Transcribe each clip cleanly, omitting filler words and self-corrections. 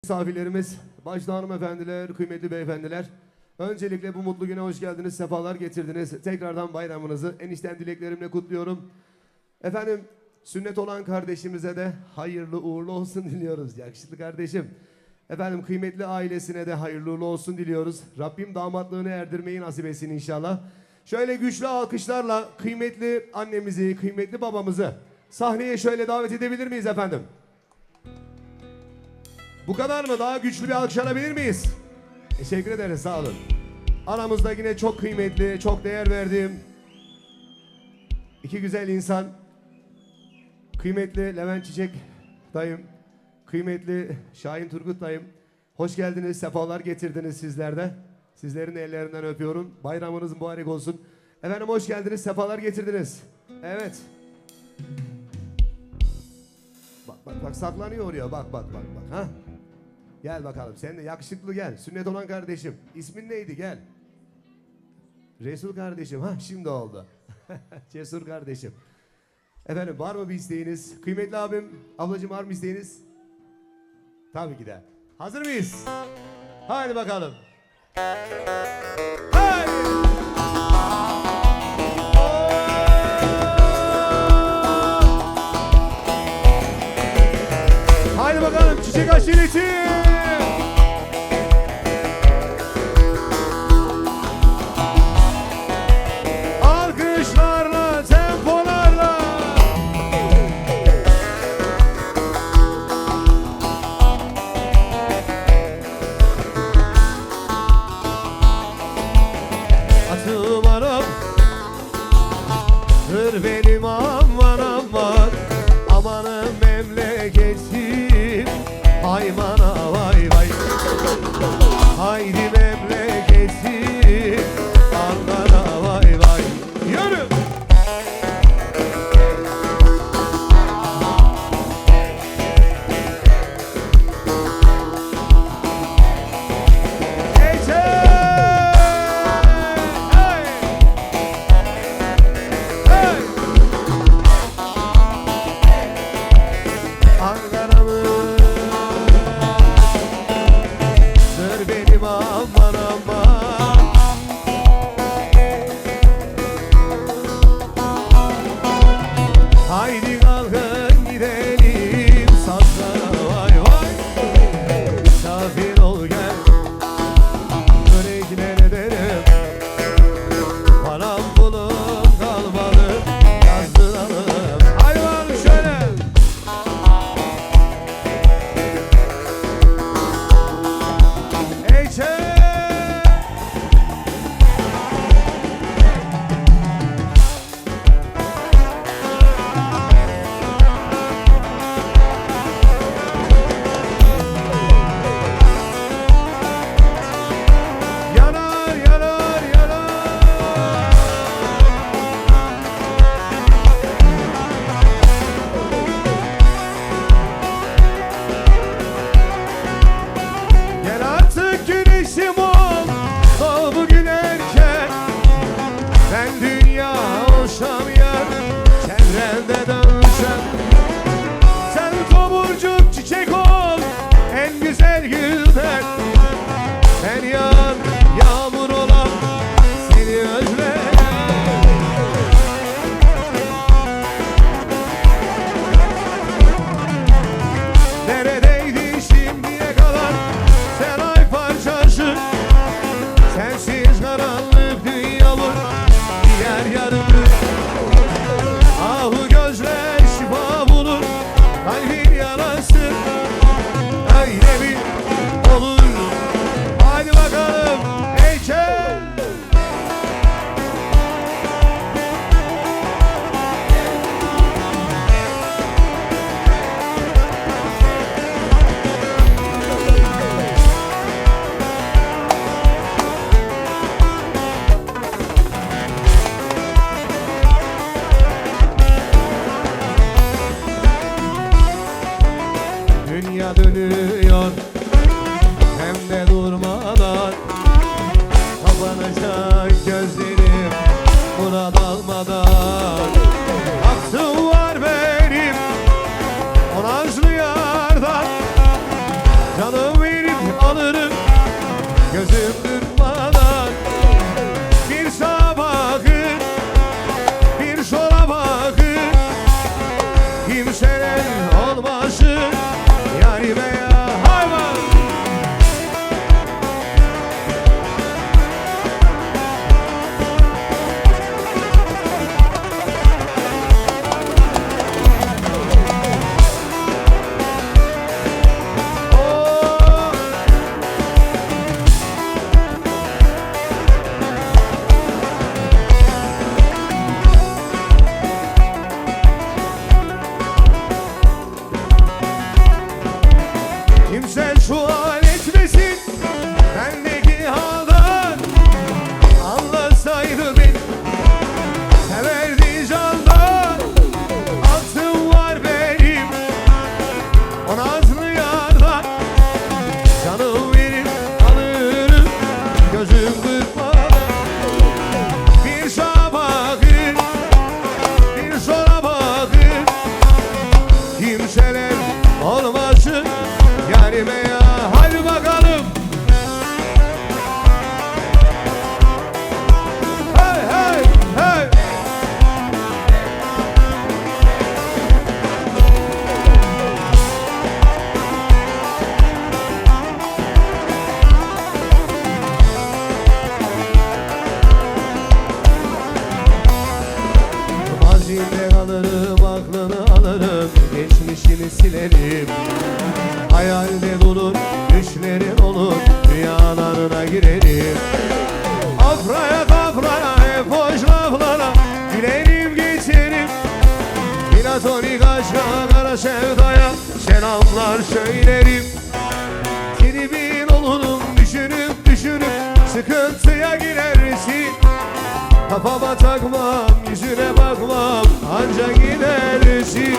Misafirlerimiz, başta hanımefendiler, kıymetli beyefendiler. Öncelikle bu mutlu güne hoş geldiniz, sefalar getirdiniz. Tekrardan bayramınızı en içten dileklerimle kutluyorum. Efendim, sünnet olan kardeşimize de hayırlı uğurlu olsun diliyoruz. Yakışıklı kardeşim. Efendim, kıymetli ailesine de hayırlı uğurlu olsun diliyoruz. Rabbim damatlığını erdirmeyi nasip etsin inşallah. Şöyle güçlü alkışlarla kıymetli annemizi, kıymetli babamızı sahneye şöyle davet edebilir miyiz efendim? Bu kadar mı? Daha güçlü bir alkış alabilir miyiz? Teşekkür ederiz, sağ olun. Aramızda yine çok kıymetli, çok değer verdiğim iki güzel insan. Kıymetli Levent Çiçek dayım, kıymetli Şahin Turgut dayım. Hoş geldiniz, sefalar getirdiniz sizler de. Sizlerin ellerinden öpüyorum. Bayramınız mübarek olsun. Efendim hoş geldiniz, sefalar getirdiniz. Evet. Bak saklanıyor oraya, bak. Ha? Gel bakalım, sen de yakışıklı gel. Sünnet olan kardeşim. İsmin neydi, gel. Resul kardeşim, ha şimdi oldu. Cesur kardeşim. Efendim var mı bir isteğiniz? Kıymetli abim, ablacığım var mı isteğiniz? Tabii ki de. Hazır mıyız? Haydi bakalım. Haydi. Haydi bakalım çiçek aşireti. Alkışlarla, tempolarla. Atım anam, hır benim aman aman. Amanım memleketim, haymana vay vay. Haydi memleketim, Ankara vay vay. Yürü! sual etmesin bendeki haldan. Anlasaydı beni severdi candan. Altım var benim o nazlı yardan. Canım verip alırım gözüm kırpmadan. Bir sağa bakır bir sola bakır, kimseler olmasın yarime ya. Hadi bakalım. Hey hey hey. Mazinde alırım, aklını alırım, geçmişini silerim. Hayalde durur, düşlerin olur, rüyalarına girerim. Afraya kafraya, hep hoş laflara gülerim geçerim. Platonik aşka, kara sevdaya selamlar söylerim. Tribin olurum, düşünüp düşünüp sıkıntıya girersin. Kafama takmam, yüzüne bakmam, anca gidersin.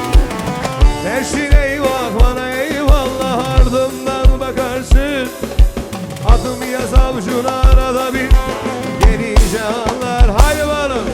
Dersin eyvah bana eyvallah, ardımdan bakarsın. Adım yaz avucuna arada bir, gelince anlar. Haydi bakalım.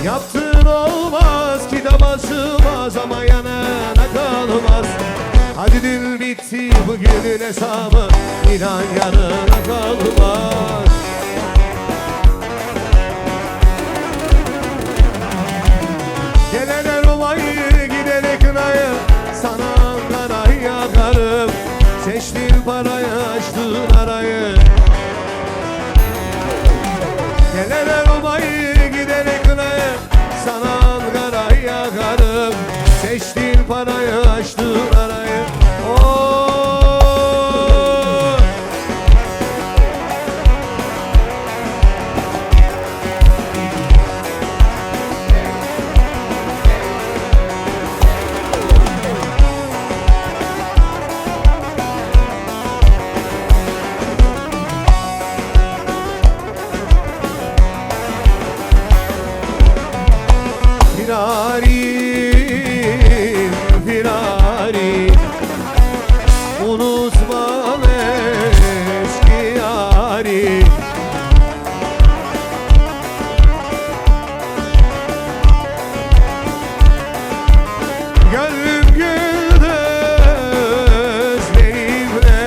Yaptığın olmaz, kitaba sığmaz ama yanına kalmaz. Hadi dün bitti, bugünün hesabı inan yanına kalmaz. Gelene romayı, gidene kınayı, sana Ankara'yı yakarım. Seçtin parayı, açtın arayı. Gelene romayı, gidene kınayı, sana Ankara'yı yakarım. Seçtin parayı, açtın arayı. Oh! Firarim, firarim, unutmam eski yarim. Gönlüm güldü özlerimle,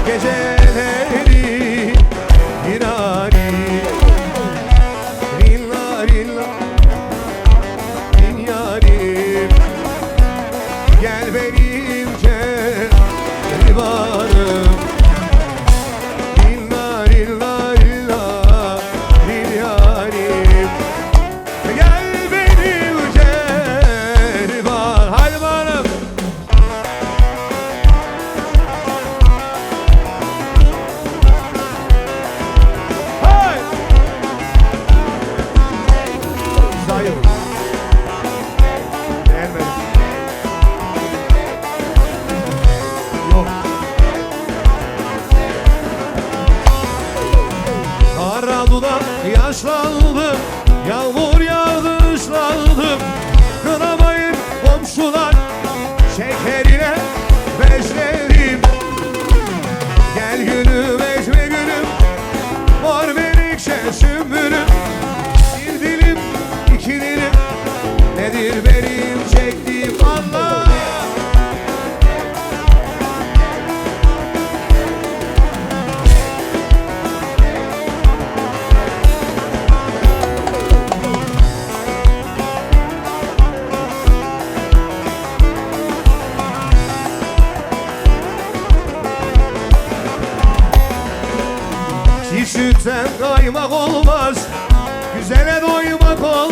geceleri firarim. Rilla rilla yarim, gel benim keribanım. Rilla rilla rilla ril yarim, gel benim keriban. Hadi bakalım. Hey! Zayıf. Yok. Kara dudak yaşlandım, yağmur yağdı ıslandım. Kınamayın komşular, şekerine bezledim. Gel gülüm ezme gülüm, mor menekşe sümbülüm. Bir dilim iki dilim, nedir benim çektiğim Allah. Sütten kaymak olmaz, güzele doymak olmaz.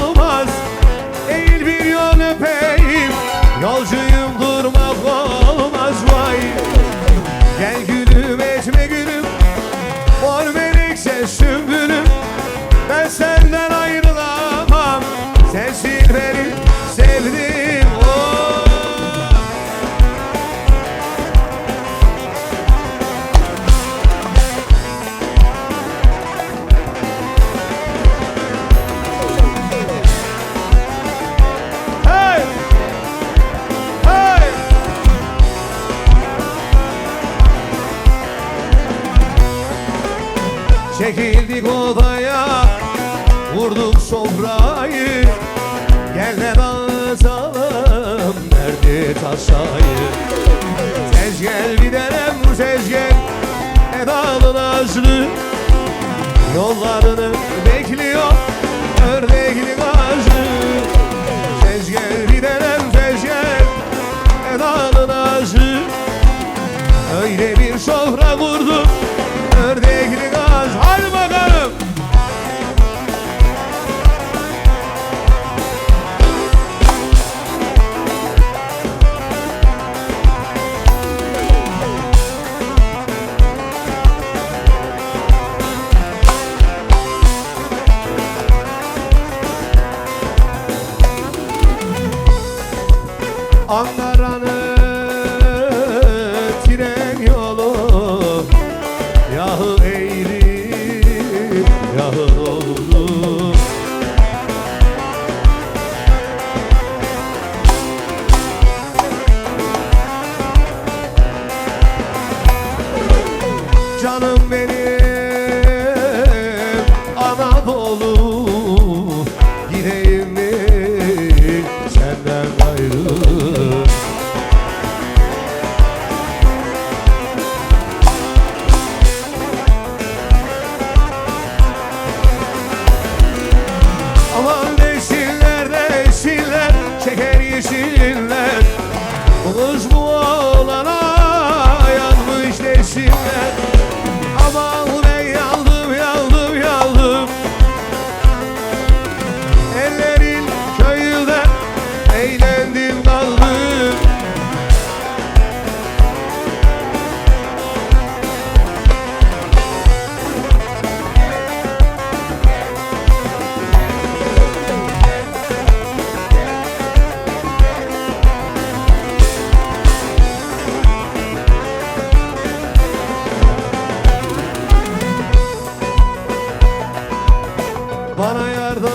Çekildik odaya, vurduk sofrayı. Gel de dağıtalım derdi tasayı. Tez gel gidelim, tez gel Edalı Nazlı. Yollarını bekliyor ördekli gazlı. Tez gel gidelim, tez gel Edalı Nazlı. Öyle bir sofra kurdum ördekli gaz. Hadi bakalım. Ankara'nın tren yolu yahı eğri, yahı doğru. Canım benim Anadolu, gideyim mi senden gayrı? Aman desinler desinler, şeker yesinler. Bu kız bu oğlana yanmış desinler. Aman ben yandım, yandım, yandım. Ellerin köyünde eğlendim kaldım. Bana yardan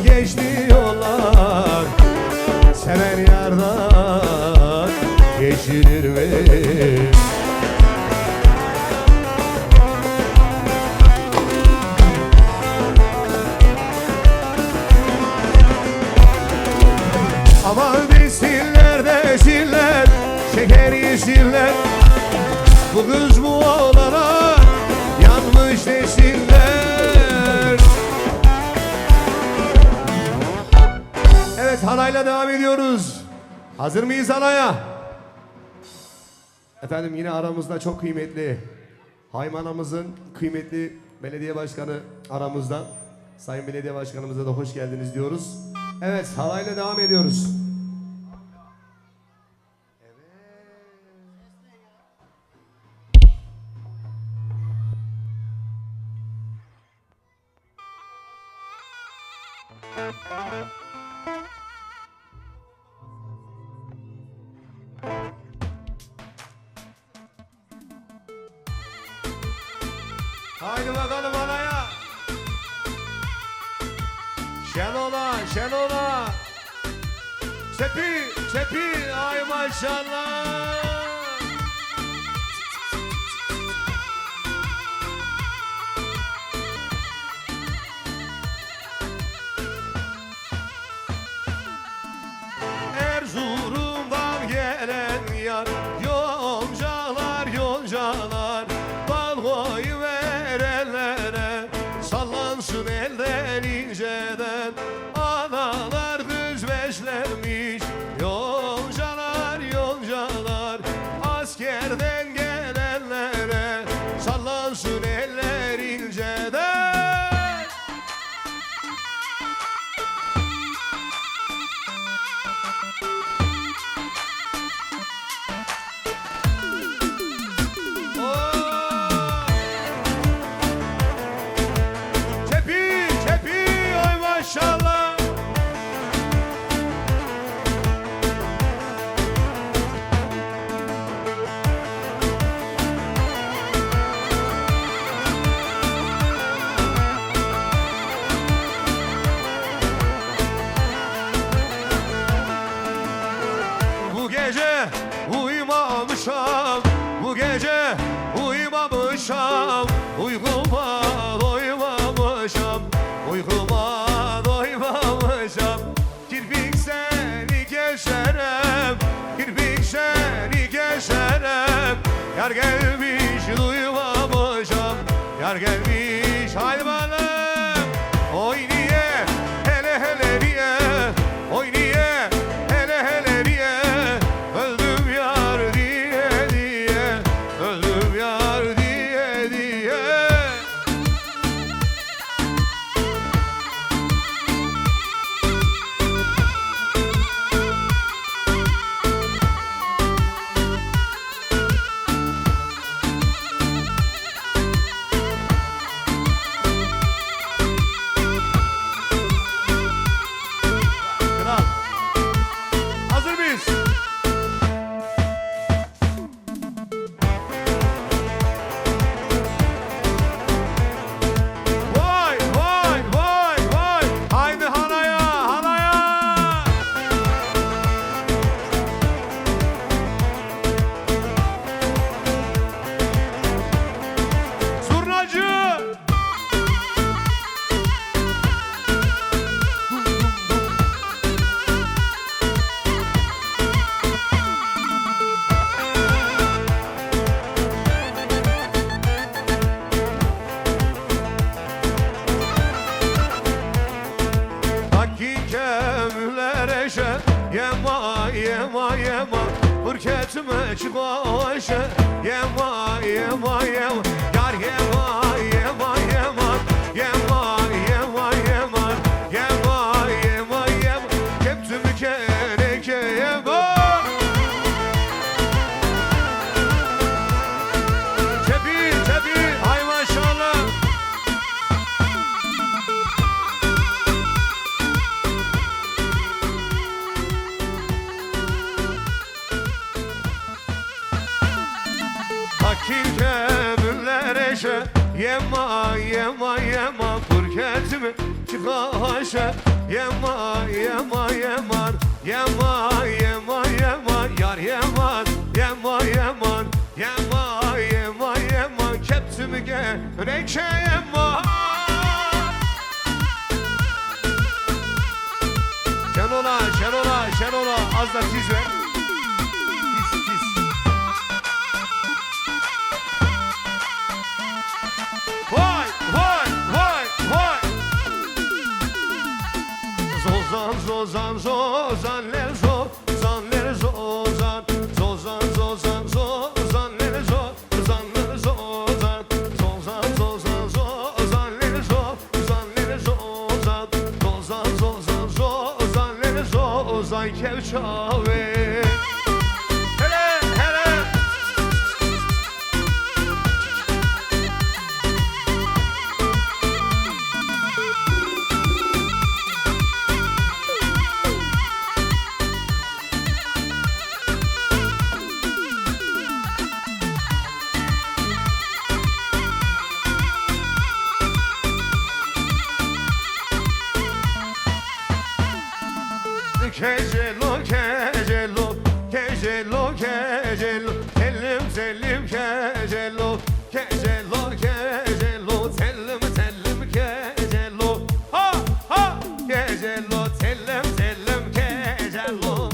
geçti yollar, seven yardan geçilir mi? Aman desinler desinler, şeker yesinler. Bu kız bu oğlana yanmış desinler. Evet, halayla devam ediyoruz. Hazır mıyız halaya? Efendim yine aramızda çok kıymetli Haymanamızın kıymetli belediye başkanı aramızda. Sayın belediye başkanımıza da hoş geldiniz diyoruz. Evet, halayla devam ediyoruz. Haydi bakalım halaya. Şenola, Şenola. Çepi, Çepi, ay maşallah. Erzurum'dan gelen yar, yoncalar, yoncalar. Bal koyu verenlere sallansın elden inceden. Analar kız beslemiş, yoncalar, yoncalar. Askerden gelenlere sallansın eller inceden. Maşallah. Bu gece uyumamışam, bu gece uyumamışam. Yar gelmiş duymamışam. Yar gelmiş hayvanım. Oy niye hele hele niye. Oy niye hele hele niye. Öldüm yar diye diye. Öldüm yar diye diye. Kral. Hazır mıyız? Vay vay vay vay. Haydi halaya halaya. Zurnacı. Hakikemler eşe. Yema yema yema. Hırketime çıkaşe. Yema yema yema. Yar yema yema yema. Yema yema yema. Yema yema yema. Keptüm kereke yema. Tepi tepi ay maşallah. Hakikemler eşe. Yema yema yema. Hırketime çıkaşe. Yema yema yema. Yema yema yema. Yar yema yema yema. Yema yema yema. Keptüm kereke yema. Şenola, Şenola, Şenola. Az da tiz ver. Tiz, tiz. Vay, vay, vay, vay. Zozan, zozan, zozan, ler zozan, ler zozan. Zozan, zozan, zozan, ler zozan, ler zozan. Zozan, zozan, zozan, ler zozan, ler zozan. Zozan, zozan, zozan, ler zozan, kevçave. Hele, hele. Kecelo, kecelo, kecelo, kecelo. Tellim, tellim, kecelo. Kecelo, kecelo. Tellim, tellim, kecelo. Ha, ha. Kecelo, tellim, tellim, kecelo.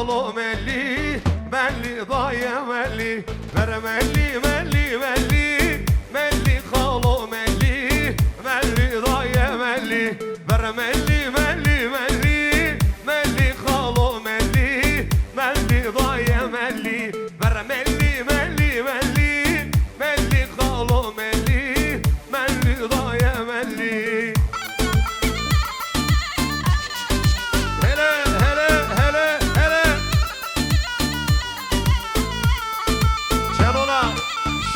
Alo melli, melli daya melli, ver melli, melli, melli, melli kalo melli, melli daya melli, ver melli, melli.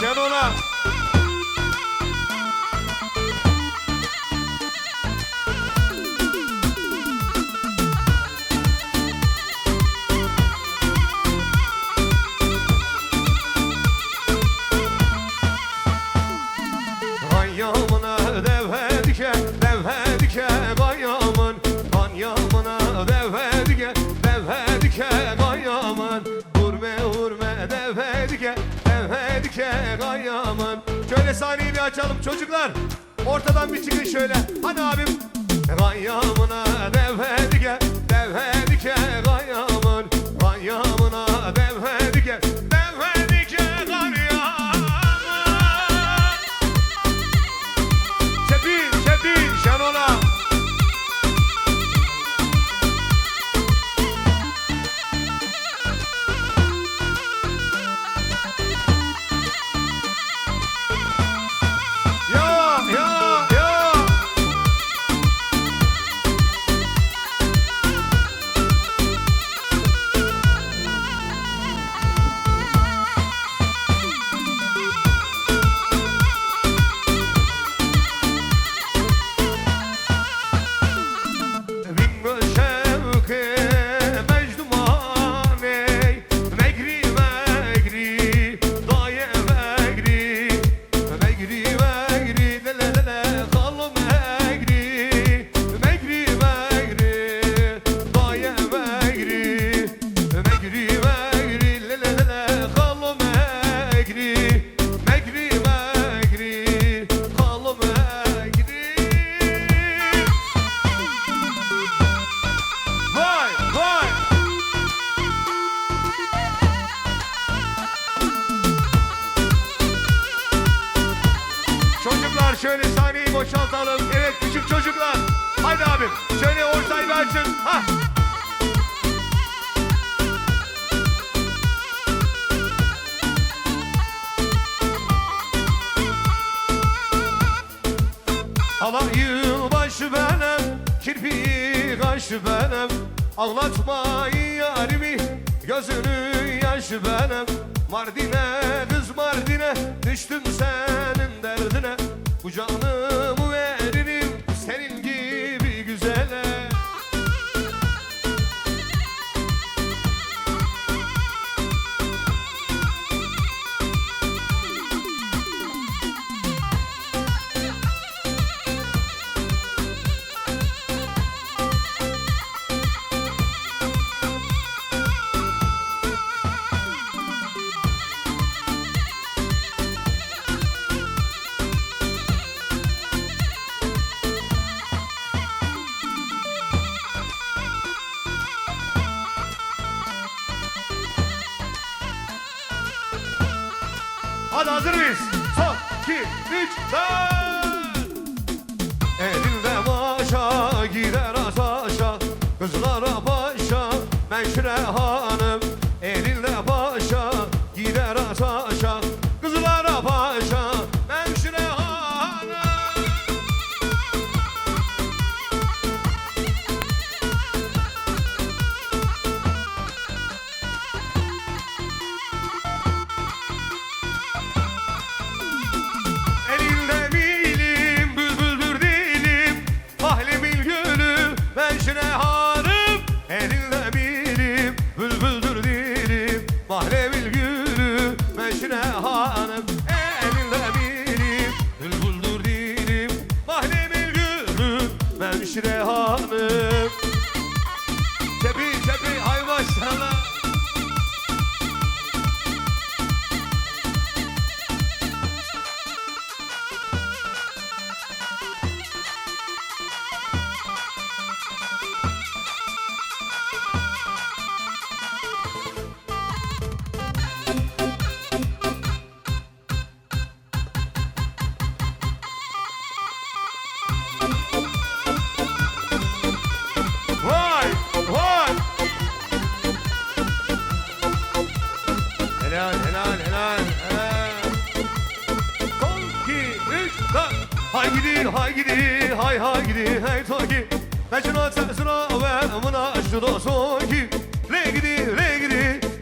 Şenol'a. Kanyamına devhe dike, devhe dike kanyamın. Kanyamına devhe dike, devhe dike kanyamın. Vurme vurme devhe dike, devhe dike kanyamın. Şöyle sahneyi bir açalım çocuklar. Ortadan bir çıkın şöyle. Hadi abim. Kanyamına devhe dike, devhe dike kanyamın. Kanyamına devhe dike, devhe dike kanyamın. Çepil Şenol'a. Şöyle sahneyi boşaltalım. Evet küçük çocuklar. Haydi abim. Şöyle ortayı bir açın. Hah. Alan yılbaşı benim, kirpiği kaşı benim. Ağlatma yarimi, gözünün yaşı benim. Mardin'e kız Mardin'e, düştüm senin derdine. Bu canımı veririm senin gibi güzele. Hadi hazır mıyız? Son, 2, 3, 4. Elinde başa gider aşağı, kızlara başa Menşure hanım. Elinde başa gider aşağı, kızlara başa Menşure hanım. Mahremil gülü Menşure hanım. Elinde benim bülbüldür dilim. Mahremil gülü Menşure hanım. Çepil hay maşallah. Helal. Son, 2, 3, 4. Hay gidi, hay gidi, hey toki. Ben şuna sesuna ve mına şuna soki. Le gidi,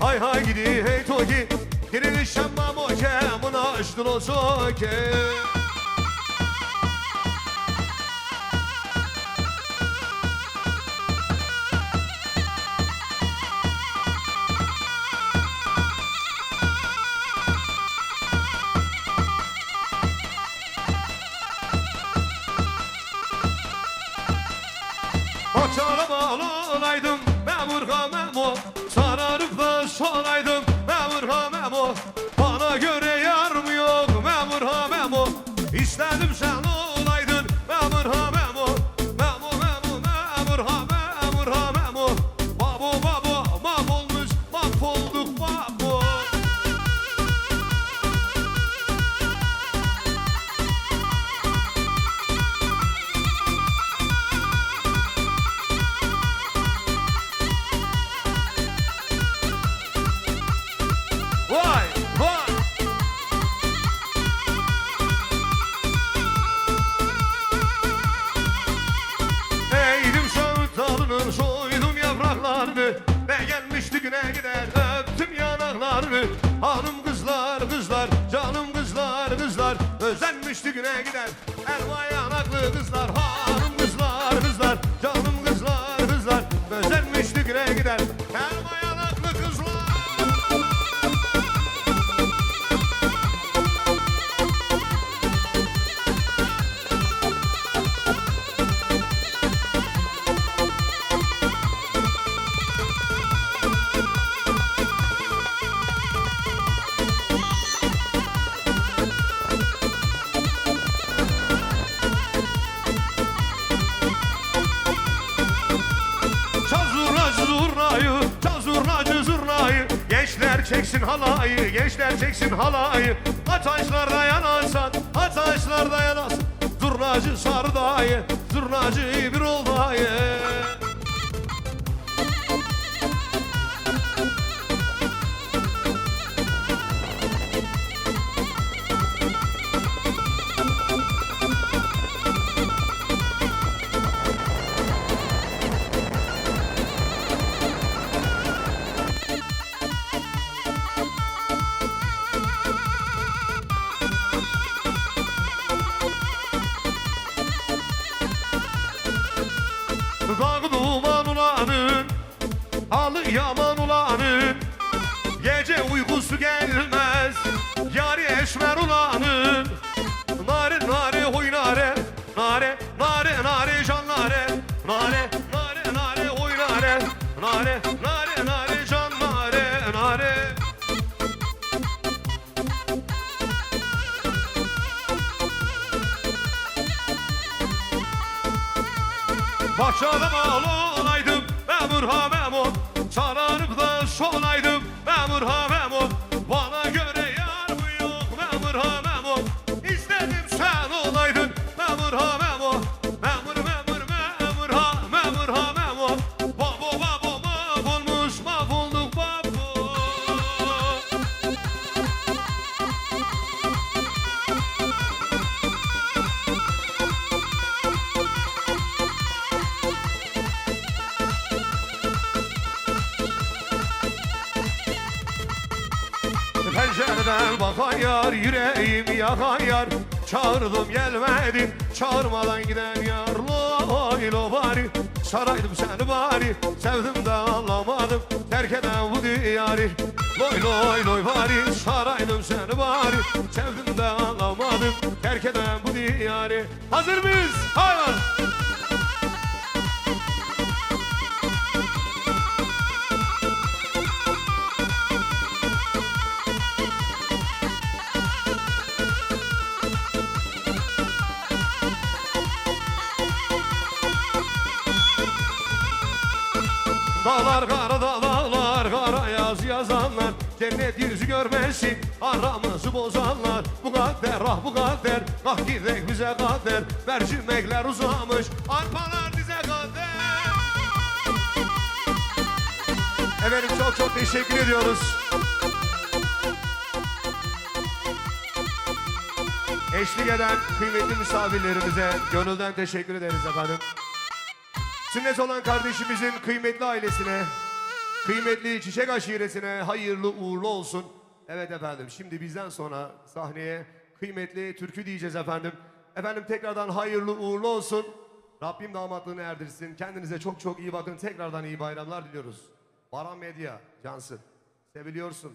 hay gidi, hey toki. Girilişem mamoke Muna açtın o soke Açarım olaydım memur ha memo sararıp da solaydım memur ha memo bana göre yar mı yok memur ha memo istedim sen olaydın memur ha memo memo memo memur ha memur ha memo babo babo mahvolmuş mahvolduk babo. Soydum yapraklarını ne gelmişti güne gider öptüm yanaklarını hanım kızlar kızlar canım kızlar kızlar özenmişti güne gider elma yanaklı kızlar hanım kızlar kızlar canım kızlar kızlar özenmişti güne gider elma yanaklı kızlar. Zurnacı zurnayı gençler çeksin halayı gençler çeksin halayı ataşlarda yanarsan ataşlarda yanarsan zurnacı sarı dayı zurnacı bir ol dayı. Dağ duman ulanın, halı yaman ulanın, gece uykusu gelmez, yari eşmer ulanın. Nare nare huy nare, nare nare nare can nare, nare nare nare huy nare, nare nare nare can nare, nare. Başladım olaydım memur ha memo sararıp da solaydım memur ha memo bana göre yar mı yok memur ha memo istedim sen olaydın memur ha memo memur memur memur ha memur ha memo babo babo mahvolmuş mahvolduk babo. Pencereden bakan yar, yüreğim yakan yar. Çağırdım gelmedin, çağırmadan giden yar. Loy lo bari, saraydım seni bari. Sevdim de anlamadım, terk eden bu diyarı. Loy loy loy bari, saraydım seni bari. Sevdim de anlamadım, terk eden bu diyarı. Hazır mıyız? Hayır. Dağlar kara dağlar kara yaz yazanlar cennet yüzü görmesin aramızı bozanlar. Bu kader ah bu kader ah gidek bize kader mercimekler uzamış arpalar dize kader. Efendim çok teşekkür ediyoruz. Eşlik eden kıymetli misafirlerimize gönülden teşekkür ederiz efendim. Sünnet olan kardeşimizin kıymetli ailesine, kıymetli çiçek aşiresine hayırlı uğurlu olsun. Evet efendim, şimdi bizden sonra sahneye kıymetli türkü diyeceğiz efendim. Efendim tekrardan hayırlı uğurlu olsun. Rabbim damatlığını erdirsin. Kendinize çok çok iyi bakın. Tekrardan iyi bayramlar diliyoruz. Baran Medya, cansın. Seviliyorsun.